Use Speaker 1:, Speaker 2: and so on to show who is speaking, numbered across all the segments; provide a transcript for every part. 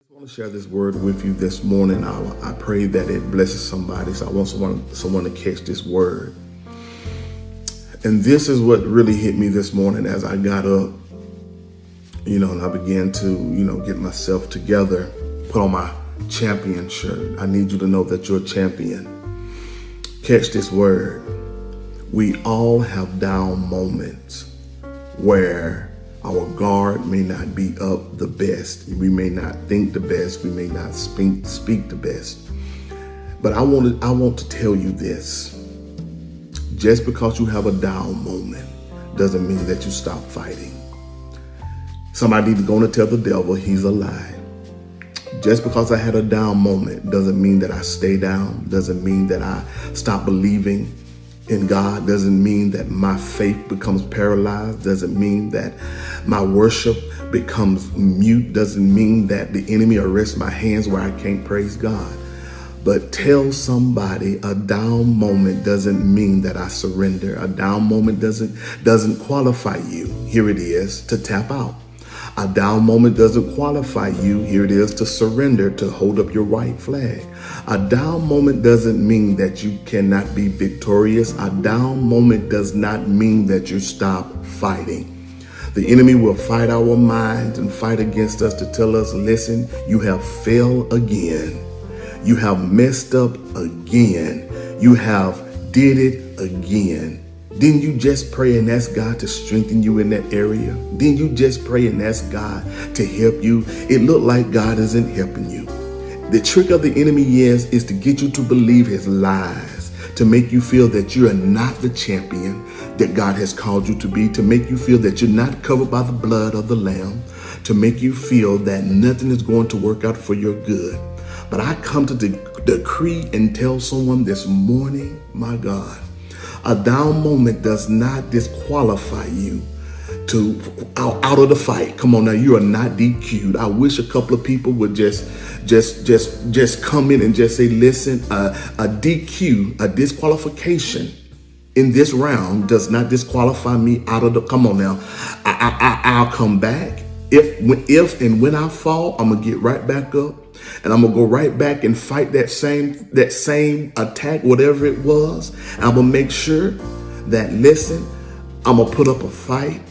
Speaker 1: I want to share this word with you this morning. I pray that it blesses somebody. So I want someone to catch this word. And this is what really hit me this morning as I got up, and I began to, get myself together, put on my champion shirt. I need you to know that you're a champion. Catch this word. We all have down moments where our guard may not be up the best. We may not think the best. We may not speak the best. But I want to tell you this. Just because you have a down moment doesn't mean that you stop fighting. Somebody needs to go and tell the devil he's a lie. Just because I had a down moment doesn't mean that I stay down. Doesn't mean that I stop believing in God. Doesn't mean that my faith becomes paralyzed. Doesn't mean that my worship becomes mute. Doesn't mean that the enemy arrests my hands where I can't praise God. But tell somebody a down moment doesn't mean that I surrender. A down moment doesn't qualify you. Here it is to tap out. A down moment doesn't qualify you. Here it is to surrender, to hold up your white flag. A down moment doesn't mean that you cannot be victorious. A down moment does not mean that you stop fighting. The enemy will fight our minds and fight against us to tell us, listen, you have failed again. You have messed up again. You have did it again. Didn't you just pray and ask God to strengthen you in that area? Didn't you just pray and ask God to help you? It looked like God isn't helping you. The trick of the enemy is to get you to believe his lies, to make you feel that you are not the champion that God has called you to be, to make you feel that you're not covered by the blood of the Lamb, to make you feel that nothing is going to work out for your good. But I come to decree and tell someone this morning, my God, a down moment does not disqualify you to out of the fight. Come on now, you are not DQ'd. I wish a couple of people would just come in and just say, listen, a DQ, a disqualification in this round does not disqualify me out of the. Come on now, I'll come back. If and when I fall, I'm gonna get right back up. And I'm gonna go right back and fight that same attack, whatever it was. And I'm gonna make sure that, listen, I'm gonna put up a fight.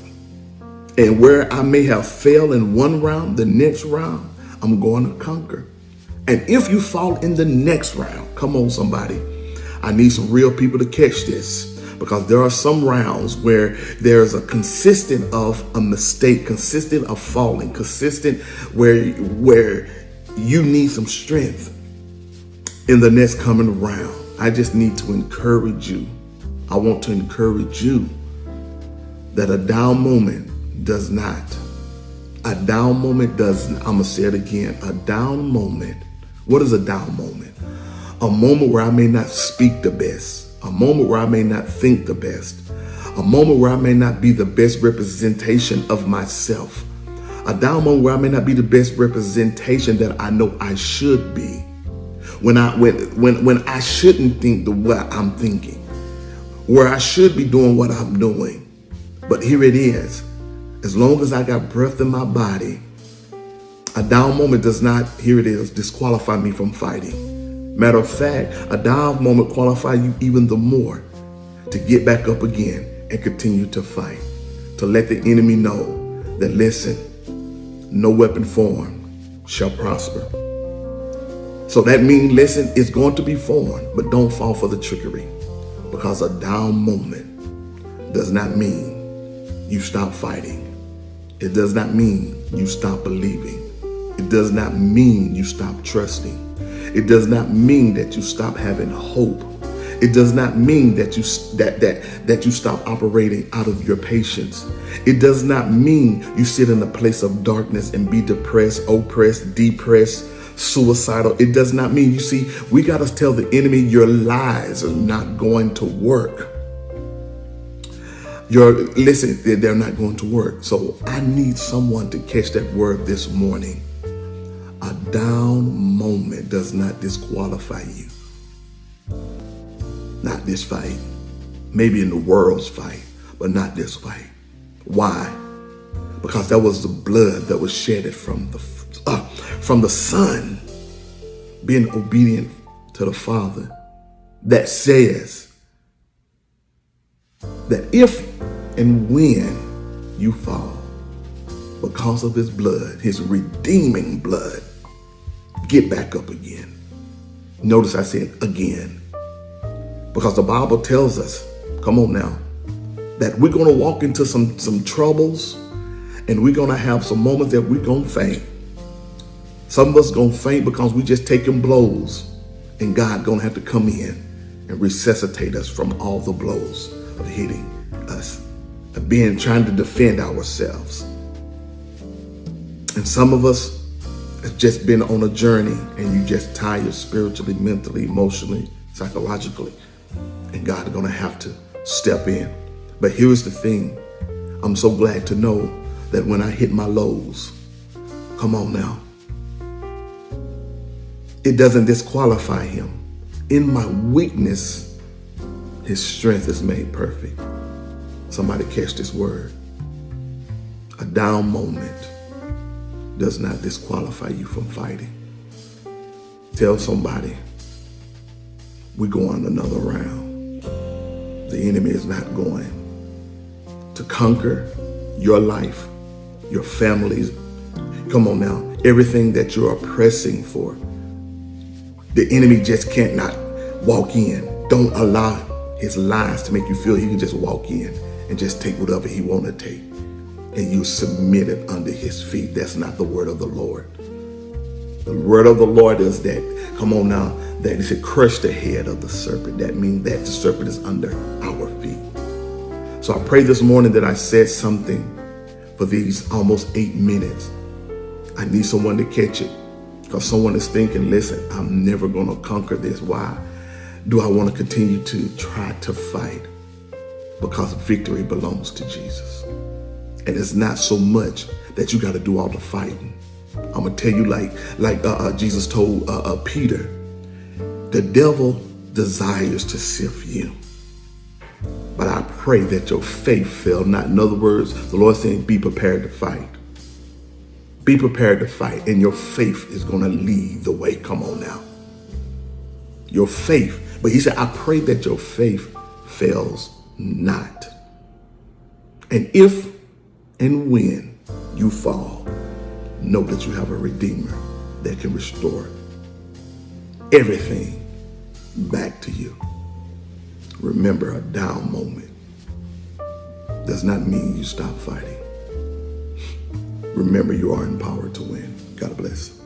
Speaker 1: And where I may have failed in one round, the next round, I'm going to conquer. And if you fall in the next round, come on, somebody, I need some real people to catch this. Because there are some rounds where there's a consistent of a mistake, consistent of falling, consistent where you need some strength in the next coming round. I just need to encourage you. I want to encourage you that a down moment does not. I'm going to say it again. A down moment. What is a down moment? A moment where I may not speak the best. A moment where I may not think the best. A moment where I may not be the best representation of myself. A down moment where I may not be the best representation that I know I should be. When I shouldn't think the way I'm thinking. Where I should be doing what I'm doing. But here it is. As long as I got breath in my body, a down moment does not, here it is, disqualify me from fighting. Matter of fact, a down moment qualifies you even the more to get back up again and continue to fight. To let the enemy know that, listen, no weapon formed shall prosper. So that means, listen, it's going to be formed, but don't fall for the trickery. Because a down moment does not mean you stop fighting. It does not mean you stop believing. It does not mean you stop trusting. It does not mean that you stop having hope. It does not mean that you stop operating out of your patience. It does not mean you sit in a place of darkness and be depressed, oppressed, depressed, suicidal. It does not mean, you see, we got to tell the enemy your lies are not going to work. Listen, they're not going to work. So I need someone to catch that word this morning. A down moment does not disqualify you. Not this fight. Maybe in the world's fight, but not this fight. Why? Because that was the blood that was shedded from from the Son being obedient to the Father, that says that if and when you fall, because of his blood, his redeeming blood, get back up again. Notice I said again, because the Bible tells us, come on now, that we're going to walk into some troubles, and we're going to have some moments that we're going to faint. Some of us going to faint because we just taking blows, and God going to have to come in and resuscitate us from all the blows of hitting us, of trying to defend ourselves. And some of us have just been on a journey, and you just tired spiritually, mentally, emotionally, psychologically, and God is going to have to step in. But here's the thing. I'm so glad to know that when I hit my lows, come on now, it doesn't disqualify him. In my weakness, his strength is made perfect. Somebody catch this word. A down moment does not disqualify you from fighting. Tell somebody, we're going another round. The enemy is not going to conquer your life, your families. Come on now, everything that you are pressing for. The enemy just can't not walk in. Don't allow his lies to make you feel he can just walk in and just take whatever he want to take, and you submit it under his feet. That's not the word of the Lord. The word of the Lord is that, come on now, that it said crush the head of the serpent. That means that the serpent is under our feet. So I pray this morning that I said something for these almost 8 minutes. I need someone to catch it, because someone is thinking, listen, I'm never going to conquer this. Why do I want to continue to try to fight? Because victory belongs to Jesus. And it's not so much that you got to do all the fighting. I'm going to tell you like Jesus told Peter, the devil desires to sift you. But I pray that your faith fail not. In other words, the Lord saying, be prepared to fight. Be prepared to fight, and your faith is going to lead the way. Come on now. Your faith. But he said, I pray that your faith fails not. And if and when you fall, know that you have a Redeemer that can restore everything back to you. Remember, a down moment does not mean you stop fighting. Remember, you are empowered to win. God bless.